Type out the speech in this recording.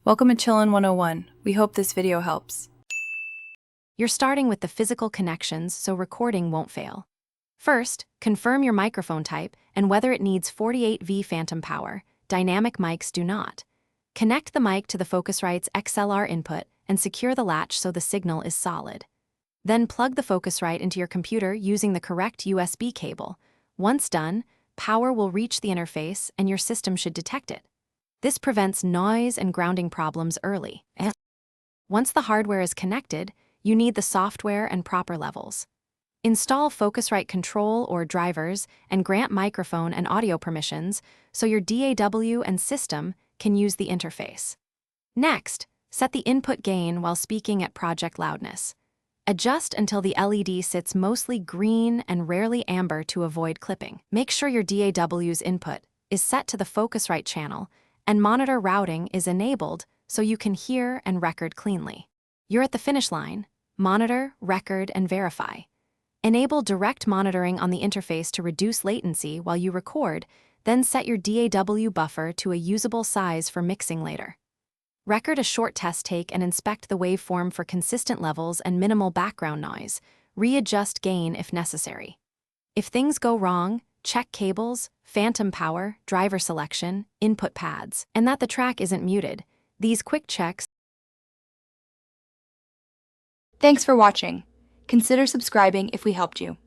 Welcome to Chillin' 101. We hope this video helps. You're starting with the physical connections so recording won't fail. First, confirm your microphone type and whether it needs 48V phantom power. Dynamic mics do not. Connect the mic to the Focusrite's XLR input and secure the latch so the signal is solid. Then plug the Focusrite into your computer using the correct USB cable. Once done, power will reach the interface and your system should detect it. This prevents noise and grounding problems early. Once the hardware is connected, you need the software and proper levels. Install Focusrite control or drivers and grant microphone and audio permissions so your DAW and system can use the interface. Next, set the input gain while speaking at project loudness. Adjust until the LED sits mostly green and rarely amber to avoid clipping. Make sure your DAW's input is set to the Focusrite channel and monitor routing is enabled so you can hear and record cleanly. You're at the finish line. Monitor, record, and verify. Enable direct monitoring on the interface to reduce latency while you record, then set your DAW buffer to a usable size for mixing later. Record a short test take and inspect the waveform for consistent levels and minimal background noise. Readjust gain if necessary. If things go wrong, check cables, phantom power, driver selection, input pads, and that the track isn't muted. These quick checks. Thanks for watching. Consider subscribing if we helped you.